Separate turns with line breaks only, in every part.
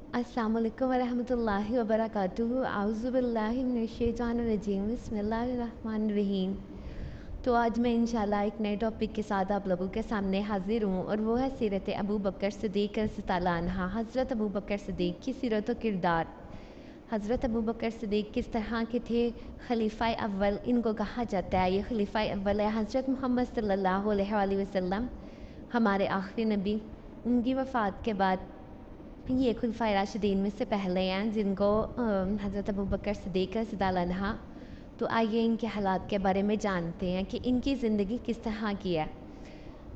अस्सलाम वालेकुम वरहमतुल्लाहि वबरकातुहू आऊज़ु बिल्लाहि मिनश्शैतानिर्रजीम बिस्मिल्लाहिर्रहमानिर्रहीम। तो आज मैं इंशाल्लाह एक नए टॉपिक के साथ आप लोगों के सामने हाज़िर हूँ और वो है सीरत अबू बकर सिद्दीक़ रज़ी अल्लाह अन्हा। हज़रत अबू बकर सिद्दीक़ की सीरत व किरदार। हज़रत अबू बकर सिद्दीक़ किस तरह के थे? खलीफ़ा अव्वल इनको कहा जाता है। ये खलीफ़ा अव्वल है। हज़रत मोहम्मद सल्लल्लाहु अलैहि वसल्लम हमारे आखिरी नबी, उनकी वफ़ात के बाद ये खुलफ़ाए राशिदीन में से पहले हैं जिनको हज़रत अबू बकर सिद्दीक़ रज़ियल्लाहु अन्हा। तो आइए इनके हालात के बारे में जानते हैं कि इनकी ज़िंदगी किस तरह की है,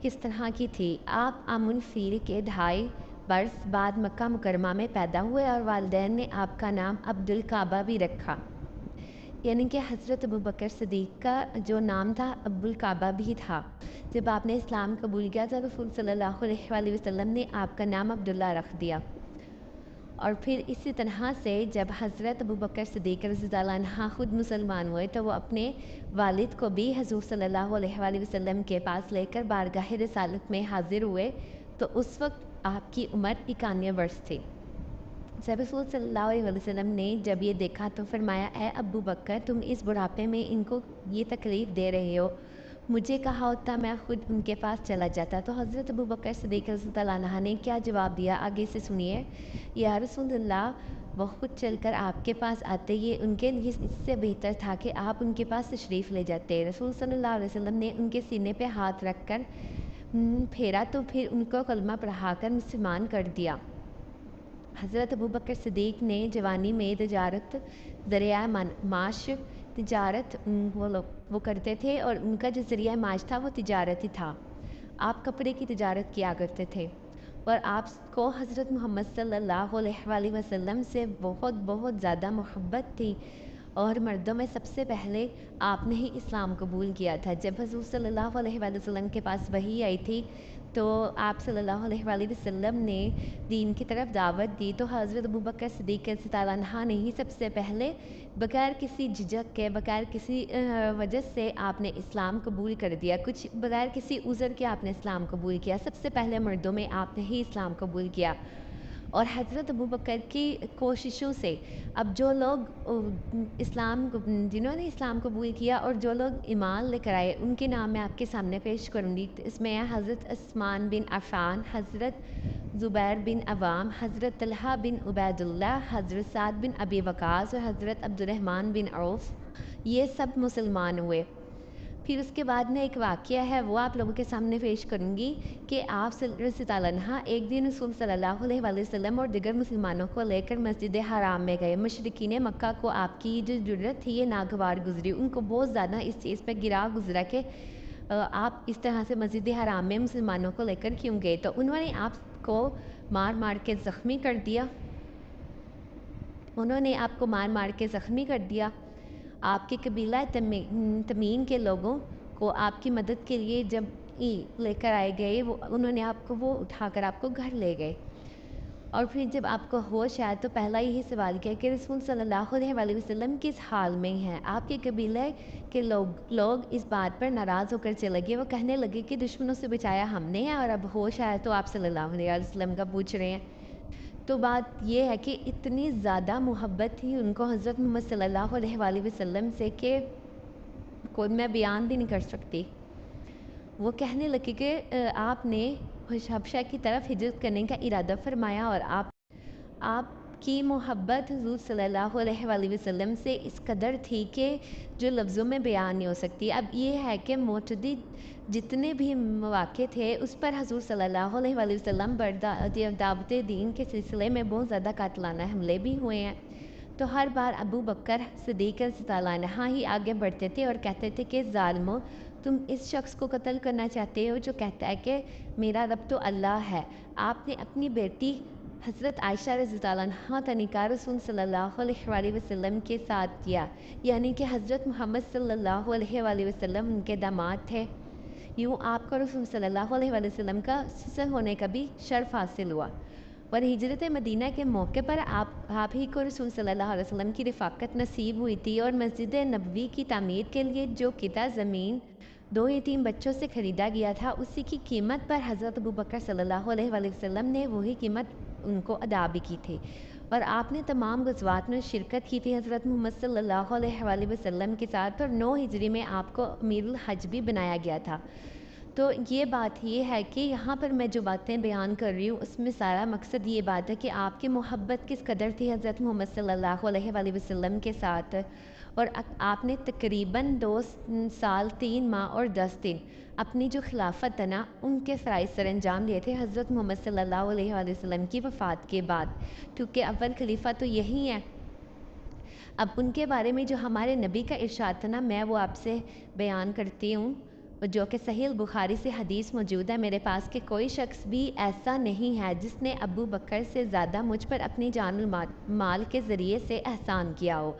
किस तरह की थी। आप आमुल फ़ील के 2.5 बरस बाद मक्का मुकरमा में पैदा हुए और वालिदैन ने आपका नाम अब्दुल काबा भी रखा। यानी कि हज़रत अबू बकर सिद्दीक़ का जो नाम था अब्दुल काबा भी था। जब आपने इस्लाम कबूल किया तो रसूल सल्लल्लाहु अलैहि वसल्लम ने आपका नाम अब्दुल्ला रख दिया। और फिर इसी तरह से जब हज़रत अबू बकर सिद्दीक़ रज़ियल्लाहु अन्हा ख़ुद मुसलमान हुए तो वो अपने वालिद को भी हज़ूर सल्लल्लाहु अलैहि वसल्लम के पास लेकर बारगाह रिसालत में हाज़िर हुए। तो उस वक्त आपकी उम्र 91 वर्ष थी। जब रसूल सल्लल्लाहु अलैहि वसल्लम ने जब ये देखा तो फरमाया, ए अबू बकर, तुम इस बुढ़ापे में इनको ये तकलीफ़ दे रहे हो, मुझे कहा होता मैं ख़ुद उनके पास चला जाता। तो हज़रत अबू बकर सिद्दीक़ रज़ियल्लाहु अन्हु ने क्या जवाब दिया, आगे से सुनिए। या रसूलल्लाह, वो ख़ुद चलकर आपके पास आते, ये उनके लिए इससे बेहतर था कि आप उनके पास तशरीफ़ ले जाते। रसूल सल्लल्लाहु अलैहि वसल्लम ने उनके सीने पे हाथ रख कर फेरा तो फिर उनको कलमा पढ़ाकर मुसलमान कर दिया। हज़रत अबू बकर सिद्दीक़ ने जवानी में तिजारत ज़रिया माश तिजारत वो करते थे और उनका जो ज़रिया माश था वो तिजारत ही था। आप कपड़े की तिजारत किया करते थे और आपको हज़रत मोहम्मद सल्लल्लाहु अलैहि वसल्लम से बहुत बहुत ज़्यादा मोहब्बत थी और मर्दों में सबसे पहले आपने ही इस्लाम कबूल किया था। जब हज़ूर सल्लल्लाहु अलैहि वसल्लम के पास वही आई थी तो आप सल्लल्लाहु अलैहि वसल्लम ने दीन की तरफ दावत दी तो हज़रत अबू बकर सिद्दीक़ रज़ियल्लाहु अन्हु ने ही सबसे पहले बगैर किसी झिझक के, बगैर किसी वजह से आपने इस्लाम कबूल कर दिया। कुछ बगैर किसी उज़र के आपने इस्लाम कबूल किया। सबसे पहले मर्दों में आपने ही इस्लाम कबूल किया। और हज़रत अबू बकर की कोशिशों से अब जो लोग जिन्होंने इस्लाम कबूल किया और जो लोग ईमान लेकर आए उनके नाम मैं आपके सामने पेश करूँगी। तो इसमें है हज़रत उस्मान बिन अफ़ान, हज़रत ज़ुबैर बिन अवाम, हज़रत तलहा बिन उबैदुल्लाह, हज़रत साद बिन अबी वक़ास और हज़रत अब्दुर्रहमान बिन औफ़। ये सब मुसलमान हुए। फिर उसके बाद में एक वाक़या है वो आप लोगों के सामने पेश करूँगी कि आप रज़ियल्लाहु अन्हा एक दिन रसूल सल्लल्लाहु अलैहि वसल्लम और दिगर मुसलमानों को लेकर मस्जिद हराम में गए। मुशरिकीन मक्का को आपकी जो ज़रूरत थी ये नागवार गुजरी, उनको बहुत ज़्यादा इस चीज़ पर गिरा गुजरा कि आप इस तरह से मस्जिद हराम में मुसलमानों को लेकर क्यों गए। तो उन्होंने आपको मार मार के ज़ख्मी कर दिया। उन्होंने आपको मार मार के ज़ख्मी कर दिया। आपके कबीला तमीम के लोगों को आपकी मदद के लिए जब लेकर आए गए उन्होंने आपको वो उठाकर आपको घर ले गए। और फिर जब आपको होश आया तो पहला यही सवाल किया कि रसूल सल्लल्लाहु अलैहि वसल्लम किस हाल में हैं। आपके कबीले के लोग इस बात पर नाराज़ होकर चले गए। वो कहने लगे कि दुश्मनों से बचाया हमने है और अब होश आया तो आप सल्लल्लाहु अलैहि वसल्लम का पूछ रहे हैं। तो बात ये है कि इतनी ज़्यादा मोहब्बत थी उनको हज़रत मोहम्मद सल्लल्लाहु अलैहि वसल्लम से कि कोई मैं बयान भी नहीं कर सकती। वो कहने लगे कि आपने हबशा की तरफ हिजरत करने का इरादा फरमाया और आपकी मोहब्बत हुज़ूर सल्लल्लाहु अलैहि वसल्लम से इस कदर थी कि जो लफ्ज़ों में बयान नहीं हो सकती। अब ये है कि मुतअद्दिद जितने भी मौक़े थे उस पर हुज़ूर सल्लल्लाहु अलैहि वसल्लम दावत दीन के सिलसिले में बहुत ज़्यादा कातलाना हमले भी हुए हैं। तो हर बार अबू बकर सिद्दीक़ रज़ियल्लाहु अन्हु ही आगे बढ़ते थे और कहते थे कि ज़ालिमों, तुम इस शख्स को कत्ल करना चाहते हो जो कहता है कि मेरा रब तो अल्लाह है। आपने अपनी बेटी हज़रत आयशा रज़ियल्लाहु अन्हा का निकाह रसूल सल्लल्लाहु अलैहि वसल्लम के साथ किया, यानी कि हज़रत मोहम्मद सल्लल्लाहु अलैहि वसल्लम उनके दामाद थे। यूँ आपको रसूल सल्लल्लाहु अलैहि वसल्लम का ससुर होने का भी शर्फ हासिल हुआ। और हिजरत मदीना के मौके पर आप ही को रसूल सल्लल्लाहु अलैहि वसल्लम की रफ़ाकत नसीब हुई थी और मस्जिद नबवी की तामीर के लिए जो किता ज़मीन 2 यतीम बच्चों से ख़रीदा गया था उसी की कीमत पर हज़रत अबू बकर सल्लल्लाहु अलैहि वसल्लम ने वही कीमत ان کو ادا بھی کی تھی، اور آپ نے تمام غزوات میں شرکت کی تھی حضرت محمد صلی اللہ علیہ وآلہ وسلم کے ساتھ، اور 9 ہجری میں آپ کو امیر الحج بھی بنایا گیا تھا۔ تو یہ بات یہ ہے کہ یہاں پر میں جو باتیں بیان کر رہی ہوں اس میں سارا مقصد یہ بات ہے کہ آپ کی محبت کس قدر تھی حضرت محمد صلی اللہ علیہ وآلہ وسلم کے ساتھ، اور آپ نے تقریباً 2 سال 3 ماہ اور 10 دن اپنی جو خلافت ہے نا ان کے فرائض سر انجام دیے تھے حضرت محمد صلی اللہ علیہ وآلہ وسلم کی وفات کے بعد، کیونکہ اول خلیفہ تو یہی ہے۔ اب ان کے بارے میں جو ہمارے نبی کا ارشاد تھا نا، میں وہ آپ سے بیان کرتی ہوں، جو کہ صحیح البخاری سے حدیث موجود ہے میرے پاس، کہ کوئی شخص بھی ایسا نہیں ہے جس نے ابو بکر سے زیادہ مجھ پر اپنی جان مال کے ذریعے سے احسان کیا ہو،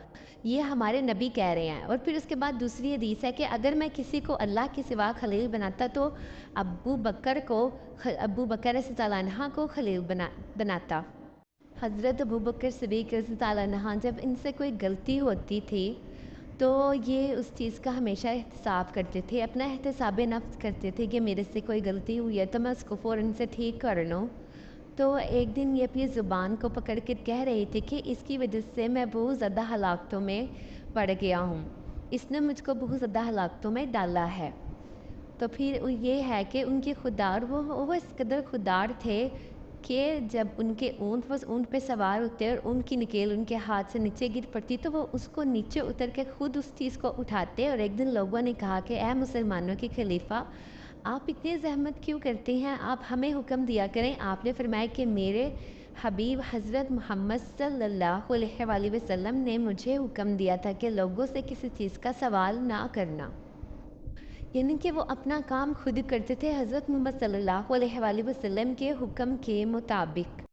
یہ ہمارے نبی کہہ رہے ہیں۔ اور پھر اس کے بعد دوسری حدیث ہے کہ اگر میں کسی کو اللہ کے سوا خلیل بناتا تو ابو بکر رضی اللہ عنہ کو خلیل بناتا۔ حضرت ابو بکر صدیق رضی اللہ عنہ جب ان سے کوئی غلطی ہوتی تھی تو یہ اس چیز کا ہمیشہ احتساب کرتے تھے، اپنا احتساب نفس کرتے تھے کہ میرے سے کوئی غلطی ہوئی ہے تو میں اس کو فوراً سے ٹھیک کر لوں۔ تو ایک دن یہ اپنی زبان کو پکڑ کے کہہ رہی تھی کہ اس کی وجہ سے میں بہت زیادہ ہلاکتوں میں پڑ گیا ہوں، اس نے مجھ کو بہت زیادہ ہلاکتوں میں ڈالا ہے۔ تو پھر یہ ہے کہ ان کی خوددار وہ اس قدر خوددار تھے کہ جب ان کے اونٹ پہ سوار ہوتے اور ان کی نکیل ان کے ہاتھ سے نیچے گر پڑتی تو وہ اس کو نیچے اتر کے خود اس چیز کو اٹھاتے، اور ایک دن لوگوں نے کہا کہ اے مسلمانوں کے خلیفہ، آپ اتنی زحمت کیوں کرتے ہیں، آپ ہمیں حکم دیا کریں۔ آپ نے فرمایا کہ میرے حبیب حضرت محمد صلی اللہ علیہ وآلہ وسلم نے مجھے حکم دیا تھا کہ لوگوں سے کسی چیز کا سوال نہ کرنا، یعنی کہ وہ اپنا کام خود کرتے تھے حضرت محمد صلی اللہ علیہ وآلہ وسلم کے حکم کے مطابق۔